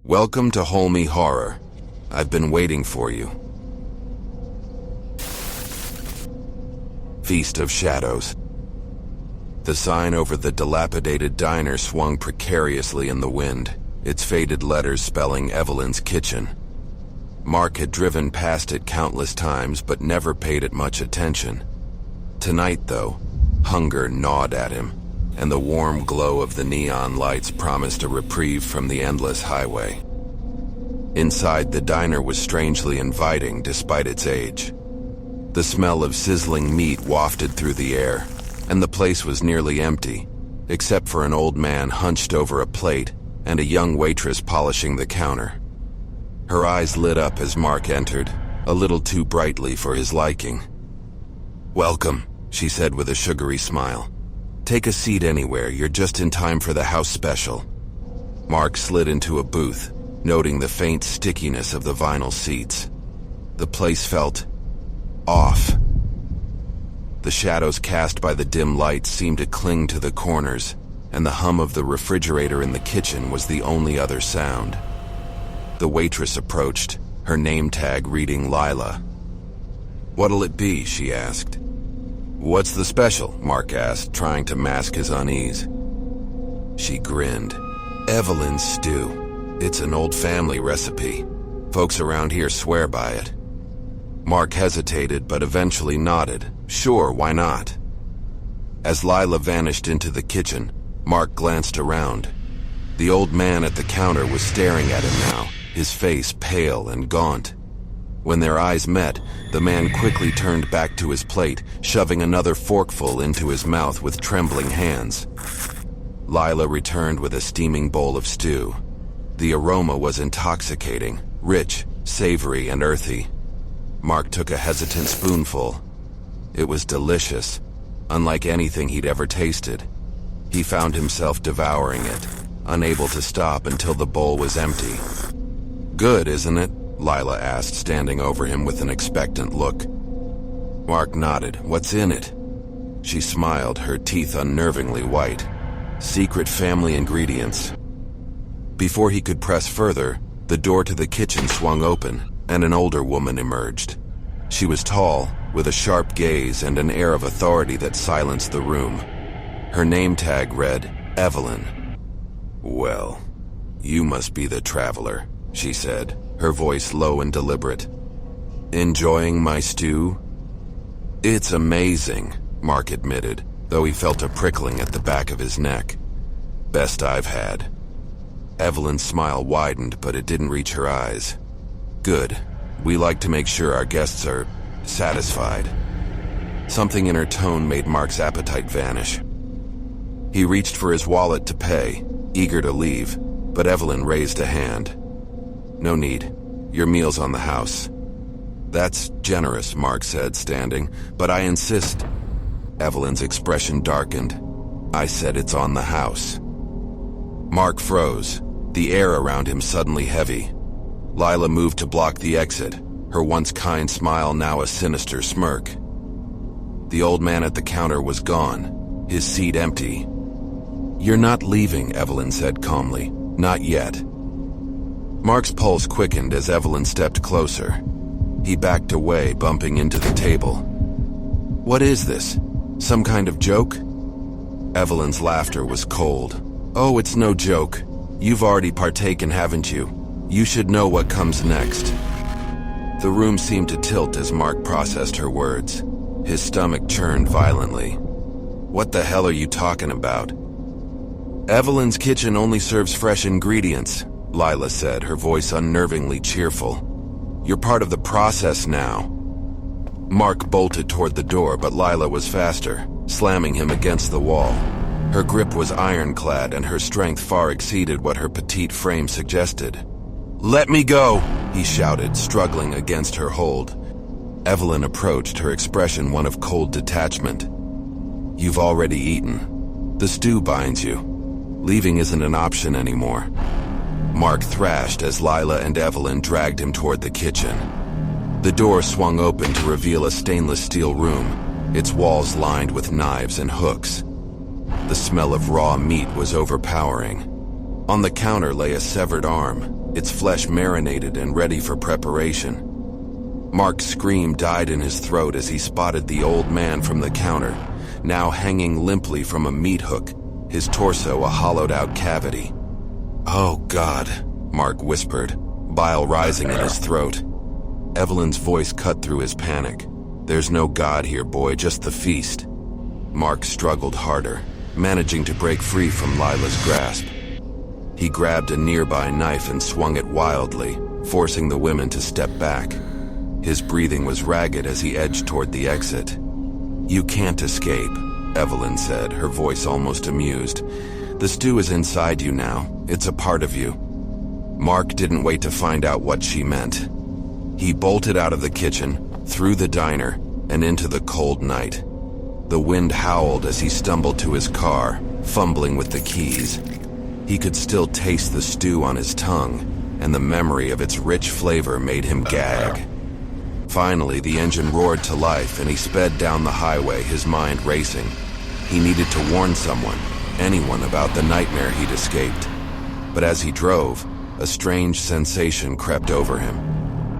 Welcome to Holme Horror. I've been waiting for you. Feast of Shadows. The sign over the dilapidated diner swung precariously in the wind, its faded letters spelling Evelyn's kitchen. Mark had driven past it countless times but never paid it much attention. Tonight, though, hunger gnawed at him, and the warm glow of the neon lights promised a reprieve from the endless highway. Inside, the diner was strangely inviting despite its age. The smell of sizzling meat wafted through the air, and the place was nearly empty, except for an old man hunched over a plate and a young waitress polishing the counter. Her eyes lit up as Mark entered, a little too brightly for his liking. "Welcome," she said with a sugary smile. "Take a seat anywhere, you're just in time for the house special." Mark slid into a booth, noting the faint stickiness of the vinyl seats. The place felt off. The shadows cast by the dim lights seemed to cling to the corners, and the hum of the refrigerator in the kitchen was the only other sound. The waitress approached, her name tag reading Lila. "What'll it be?" she asked. "What's the special?" Mark asked, trying to mask his unease. She grinned. "Evelyn's stew. It's an old family recipe. Folks around here swear by it." Mark hesitated but eventually nodded. Sure, why not? As Lila vanished into the kitchen, Mark glanced around. The old man at the counter was staring at him now, his face pale and gaunt. When their eyes met, the man quickly turned back to his plate, shoving another forkful into his mouth with trembling hands. Lila returned with a steaming bowl of stew. The aroma was intoxicating, rich, savory, and earthy. Mark took a hesitant spoonful. It was delicious, unlike anything he'd ever tasted. He found himself devouring it, unable to stop until the bowl was empty. "Good, isn't it?" Lila asked, standing over him with an expectant look. Mark nodded. "What's in it?" She smiled, her teeth unnervingly white. "Secret family ingredients." Before he could press further, the door to the kitchen swung open, and an older woman emerged. She was tall, with a sharp gaze and an air of authority that silenced the room. Her name tag read, Evelyn. "Well, you must be the traveler," she said, her voice low and deliberate. "Enjoying my stew?" "It's amazing," Mark admitted, though he felt a prickling at the back of his neck. "Best I've had." Evelyn's smile widened, but it didn't reach her eyes. "Good. We like to make sure our guests are satisfied." Something in her tone made Mark's appetite vanish. He reached for his wallet to pay, eager to leave, but Evelyn raised a hand. "No need. Your meal's on the house." "That's generous," Mark said, standing, "but I insist." Evelyn's expression darkened. "I said it's on the house." Mark froze, the air around him suddenly heavy. Lila moved to block the exit, her once kind smile now a sinister smirk. The old man at the counter was gone, his seat empty. "You're not leaving," Evelyn said calmly. "Not yet." Mark's pulse quickened as Evelyn stepped closer. He backed away, bumping into the table. "What is this? Some kind of joke?" Evelyn's laughter was cold. "Oh, it's no joke. You've already partaken, haven't you? You should know what comes next." The room seemed to tilt as Mark processed her words. His stomach churned violently. "What the hell are you talking about?" "Evelyn's kitchen only serves fresh ingredients," Lila said, her voice unnervingly cheerful. "You're part of the process now." Mark bolted toward the door, but Lila was faster, slamming him against the wall. Her grip was ironclad, and her strength far exceeded what her petite frame suggested. "Let me go!" he shouted, struggling against her hold. Evelyn approached, her expression one of cold detachment. "You've already eaten. The stew binds you. Leaving isn't an option anymore." Mark thrashed as Lila and Evelyn dragged him toward the kitchen. The door swung open to reveal a stainless steel room, its walls lined with knives and hooks. The smell of raw meat was overpowering. On the counter lay a severed arm, its flesh marinated and ready for preparation. Mark's scream died in his throat as he spotted the old man from the counter, now hanging limply from a meat hook, his torso a hollowed-out cavity. "Oh, God," Mark whispered, bile rising in his throat. Evelyn's voice cut through his panic. "There's no God here, boy, just the feast." Mark struggled harder, managing to break free from Lila's grasp. He grabbed a nearby knife and swung it wildly, forcing the women to step back. His breathing was ragged as he edged toward the exit. "You can't escape," Evelyn said, her voice almost amused. "The stew is inside you now. It's a part of you." Mark didn't wait to find out what she meant. He bolted out of the kitchen, through the diner, and into the cold night. The wind howled as he stumbled to his car, fumbling with the keys. He could still taste the stew on his tongue, and the memory of its rich flavor made him gag. Finally, the engine roared to life and he sped down the highway, his mind racing. He needed to warn someone, anyone, about the nightmare he'd escaped. But as he drove, a strange sensation crept over him.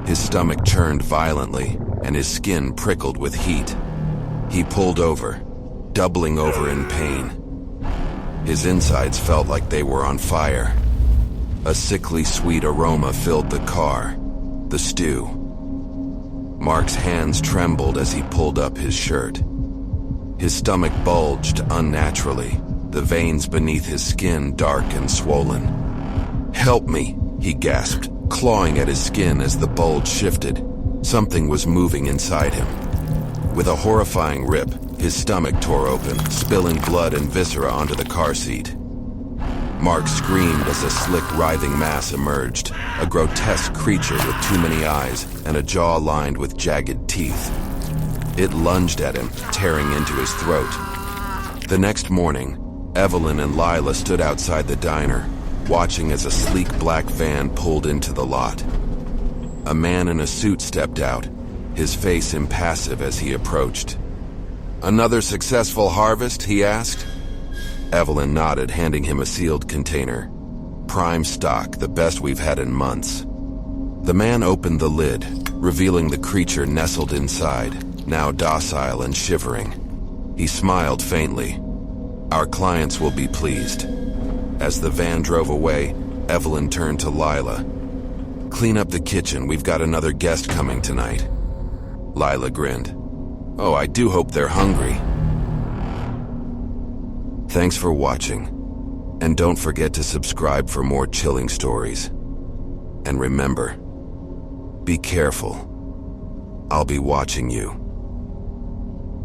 His stomach churned violently, and his skin prickled with heat. He pulled over, doubling over in pain. His insides felt like they were on fire. A sickly sweet aroma filled the car, the stew. Mark's hands trembled as he pulled up his shirt. His stomach bulged unnaturally, the veins beneath his skin dark and swollen. "Help me," he gasped, clawing at his skin as the bulge shifted. Something was moving inside him. With a horrifying rip, his stomach tore open, spilling blood and viscera onto the car seat. Mark screamed as a slick, writhing mass emerged, a grotesque creature with too many eyes and a jaw lined with jagged teeth. It lunged at him, tearing into his throat. The next morning, Evelyn and Lila stood outside the diner, watching as a sleek black van pulled into the lot. A man in a suit stepped out, his face impassive as he approached. "Another successful harvest?" he asked. Evelyn nodded, handing him a sealed container. "Prime stock, the best we've had in months." The man opened the lid, revealing the creature nestled inside, now docile and shivering. He smiled faintly. "Our clients will be pleased." As the van drove away, Evelyn turned to Lila. "Clean up the kitchen, we've got another guest coming tonight." Lila grinned. "Oh, I do hope they're hungry." Thanks for watching, and don't forget to subscribe for more chilling stories. And remember, be careful. I'll be watching you.